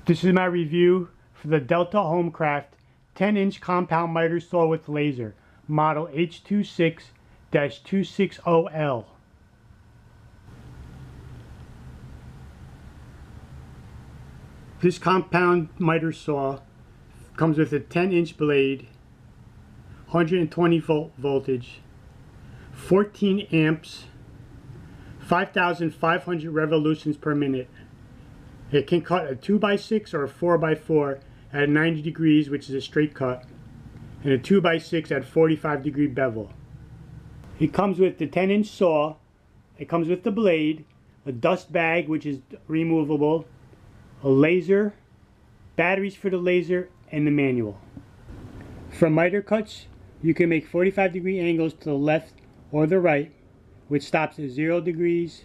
This is my review for the Delta Homecraft 10-inch compound miter saw with laser, model H26-260L. This compound miter saw comes with a 10-inch blade, 120 volt voltage, 14 amps, 5,500 revolutions per minute. It can cut a 2x6 or a 4x4 at 90 degrees, which is a straight cut, and a 2x6 at 45-degree bevel. It comes with the 10-inch saw. It comes with the blade, a dust bag which is removable, a laser, batteries for the laser, and the manual. For miter cuts, you can make 45-degree angles to the left or the right, which stops at 0 degrees,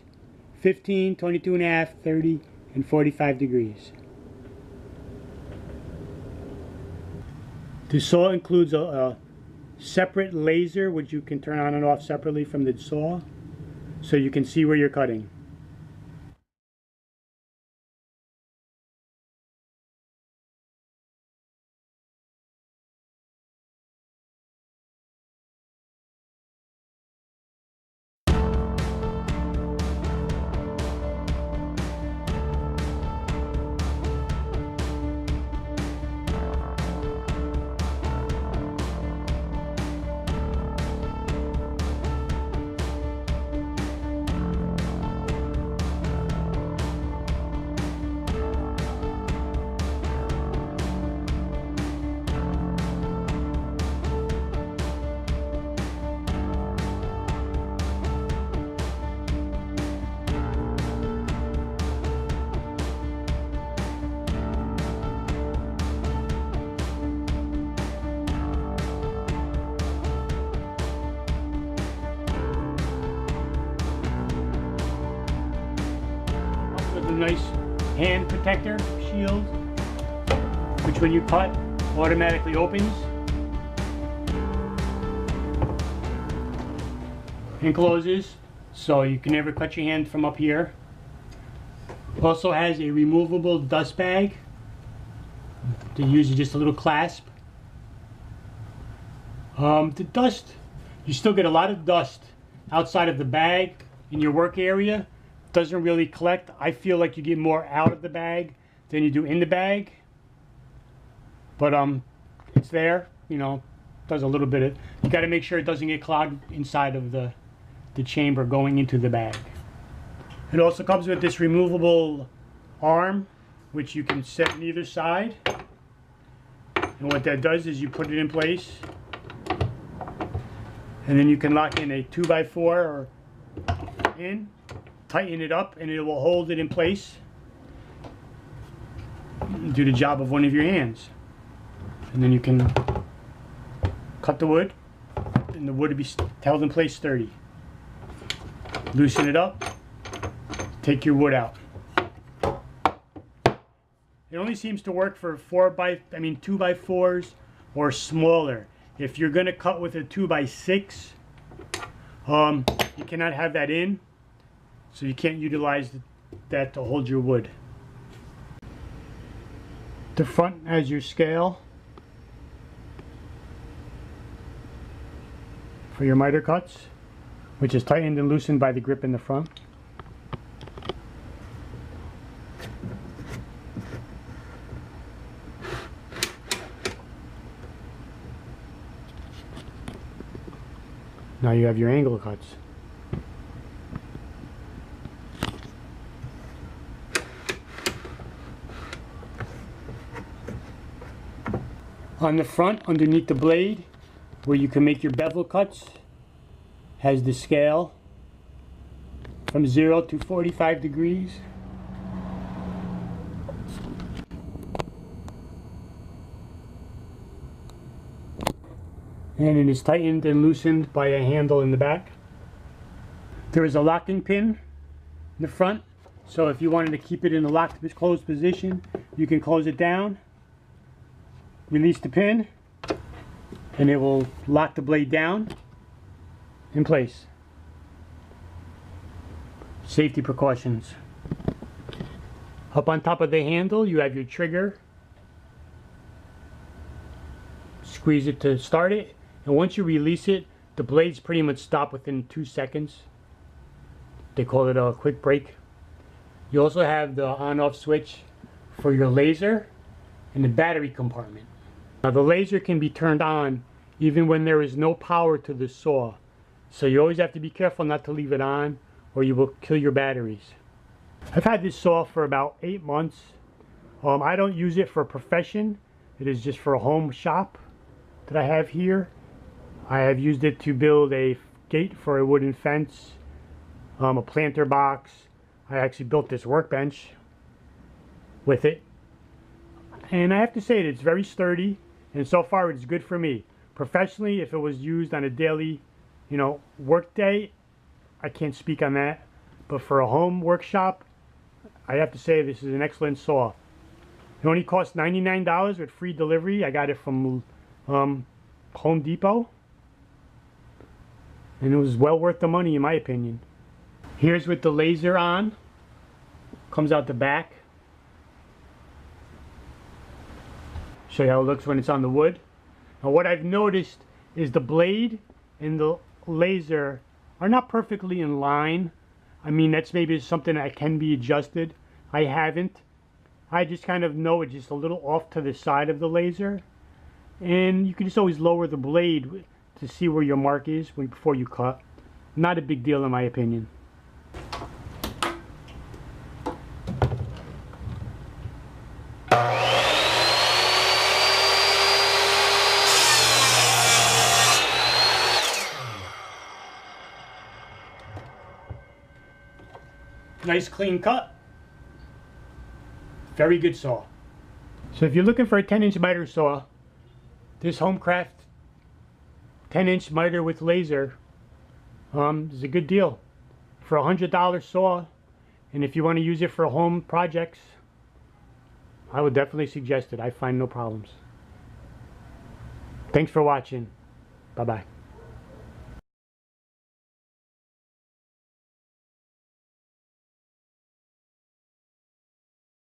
15, 22.5, 30, and 45 degrees. The saw includes a separate laser which you can turn on and off separately from the saw, so you can see where you're cutting. A nice hand protector shield, which when you cut automatically opens and closes, so you can never cut your hand from up here. Also has a removable dust bag to use just a little clasp. The dust, you still get a lot of dust outside of the bag in your work area. Doesn't really collect. I feel like you get more out of the bag than you do in the bag, but it's there, you know, does a little bit of, you got to make sure it doesn't get clogged inside of the chamber going into the bag. It also comes with this removable arm which you can set on either side, and what that does is you put it in place and then you can lock in a 2x4 or in, tighten it up, and it will hold it in place and do the job of one of your hands. And then you can cut the wood, and the wood will be held in place sturdy. Loosen it up, take your wood out. It only seems to work for 2x4s or smaller. If you're going to cut with a 2x6, you cannot have that in, so you can't utilize that to hold your wood. The front has your scale for your miter cuts, which is tightened and loosened by the grip in the front. Now you have your angle cuts. On the front, underneath the blade, where you can make your bevel cuts, has the scale from 0 to 45 degrees. And it is tightened and loosened by a handle in the back. There is a locking pin in the front, so if you wanted to keep it in a locked closed position, you can close it down, release the pin, and it will lock the blade down in place. Safety precautions. Up on top of the handle you have your trigger. Squeeze it to start it, and once you release it, the blades pretty much stop within 2 seconds. They call it a quick break. You also have the on-off switch for your laser and the battery compartment. Now the laser can be turned on even when there is no power to the saw, so you always have to be careful not to leave it on or you will kill your batteries. I've had this saw for about 8 months. I don't use it for a profession. It is just for a home shop that I have here. I have used it to build a gate for a wooden fence, a planter box. I actually built this workbench with it. And I have to say that it's very sturdy, and so far it's good for me. Professionally, if it was used on a daily, work day, I can't speak on that. But for a home workshop, I have to say this is an excellent saw. It only cost $99 with free delivery. I got it from Home Depot. And it was well worth the money in my opinion. Here's with the laser on. Comes out the back. Show you how it looks when it's on the wood. Now what I've noticed is the blade and the laser are not perfectly in line. I mean, that's maybe something that can be adjusted. I haven't. I just kind of know it's just a little off to the side of the laser. And you can just always lower the blade to see where your mark is before you cut. Not a big deal in my opinion. Nice clean cut. Very good saw. So if you're looking for a 10-inch miter saw, this Homecraft 10-inch miter with laser is a good deal for a $100 saw. And if you want to use it for home projects, I would definitely suggest it. I find no problems. Thanks for watching. Bye-bye.